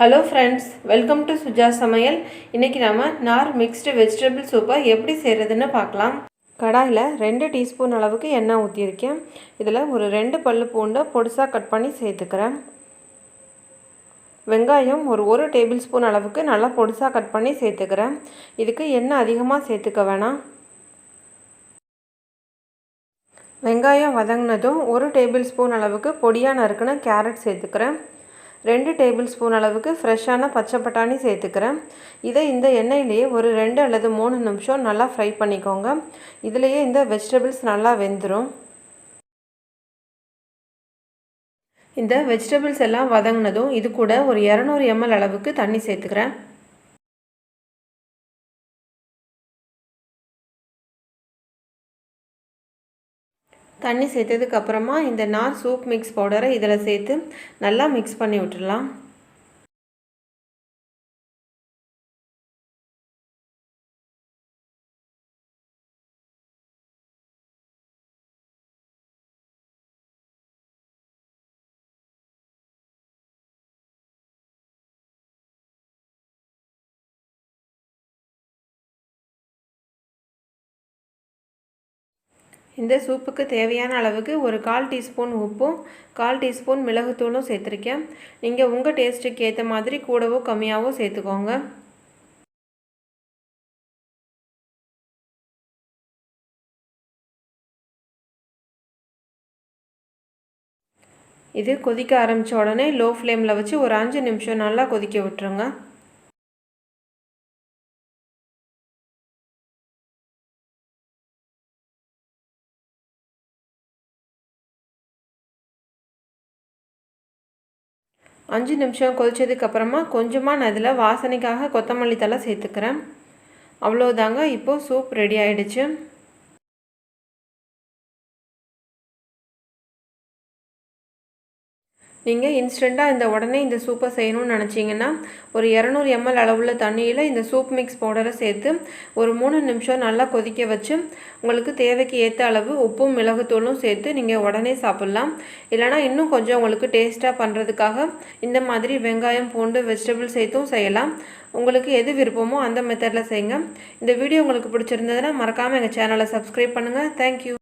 Hello friends, welcome to Suja Samayal. இன்னைக்கு நாம Knorr mixed vegetable soup எப்படி செய்யறதுன்னு பார்க்கலாம். கடாயில 2 டீஸ்பூன் அளவுக்கு எண்ணெய் ஊத்தி இருக்கேன். இதுல ஒரு 2 பல்லு பூண்டை பொடிசா கட் பண்ணி சேர்த்துக்கிறேன். வெங்காயம் ஒரு 1 டேபிள்ஸ்பூன் அளவுக்கு நல்லா பொடிசா கட் பண்ணி சேர்த்துக்கிறேன். இதுக்கு எண்ணெய் அதிகமா சேர்த்துக்க வேணாம். வெங்காயம் வதங்கினதும் 1 டேபிள்ஸ்பூன் அளவுக்கு பொடியா நறுக்கின கேரட் சேர்த்துக்கிறேன். 2 டேபிள்ஸ்பூன் அளவுக்கு ஃப்ரெஷ்ஷான பச்சை பட்டாணி சேர்த்துக்கிறேன். இதை இந்த எண்ணெயிலேயே ஒரு 2 அல்லது 3 நிமிஷம் நல்லா ஃப்ரை பண்ணிக்கோங்க. இதிலேயே இந்த வெஜிடபிள்ஸ் நல்லா வெந்துடும். இந்த வெஜிடபிள்ஸ் எல்லாம் வதங்கினதும் இது கூட ஒரு 200 ml அளவுக்கு தண்ணி சேர்த்துக்கிறேன். தண்ணி சேர்த்ததுக்கு அப்புறமா இந்த Knorr சூப் மிக்ஸ் பவுடரை இதில் சேர்த்து நல்லா மிக்ஸ் பண்ணி விட்டுடலாம். இந்த சூப்புக்கு தேவையான அளவுக்கு ஒரு 1/4 டீஸ்பூன் உப்பும் 1/4 டீஸ்பூன் மிளகுத்தூளும் சேர்த்துருக்கேன். நீங்கள் உங்கள் டேஸ்ட்டுக்கு ஏற்ற மாதிரி கூடவோ கம்மியாகவோ சேர்த்துக்கோங்க. இது கொதிக்க ஆரம்பித்த உடனே லோ ஃப்ளேமில் வச்சு ஒரு 5 நிமிஷம் நல்லா கொதிக்க விட்டுருங்க. அஞ்சு நிமிஷம் கொதிச்சதுக்கு அப்புறமா கொஞ்சமாக நான் இதில் வாசனைக்காக கொத்தமல்லி தழை சேர்த்துக்கிறேன். அவ்வளோதாங்க, இப்போது சூப் ரெடி ஆயிடுச்சு. நீங்கள் இன்ஸ்டண்ட்டாக இந்த உடனே இந்த சூப்பை செய்யணும்னு நினச்சிங்கன்னா ஒரு 200 ml அளவுள்ள தண்ணியில் இந்த சூப் மிக்ஸ் பவுடரை சேர்த்து ஒரு 3 நிமிஷம் நல்லா கொதிக்க வச்சு உங்களுக்கு தேவைக்கு ஏற்ற அளவு உப்பும் மிளகுத்தூளும் சேர்த்து நீங்கள் உடனே சாப்பிட்லாம். இல்லைனா இன்னும் கொஞ்சம் உங்களுக்கு டேஸ்ட்டாக பண்ணுறதுக்காக இந்த மாதிரி வெங்காயம் பூண்டு வெஜிடபிள் சேர்த்தும் செய்யலாம். உங்களுக்கு எது விருப்பமோ அந்த மெத்தடில் செய்யுங்க. இந்த வீடியோ உங்களுக்கு பிடிச்சிருந்ததுன்னா மறக்காமல் எங்கள் சேனலை சப்ஸ்கிரைப் பண்ணுங்கள். தேங்க்யூ.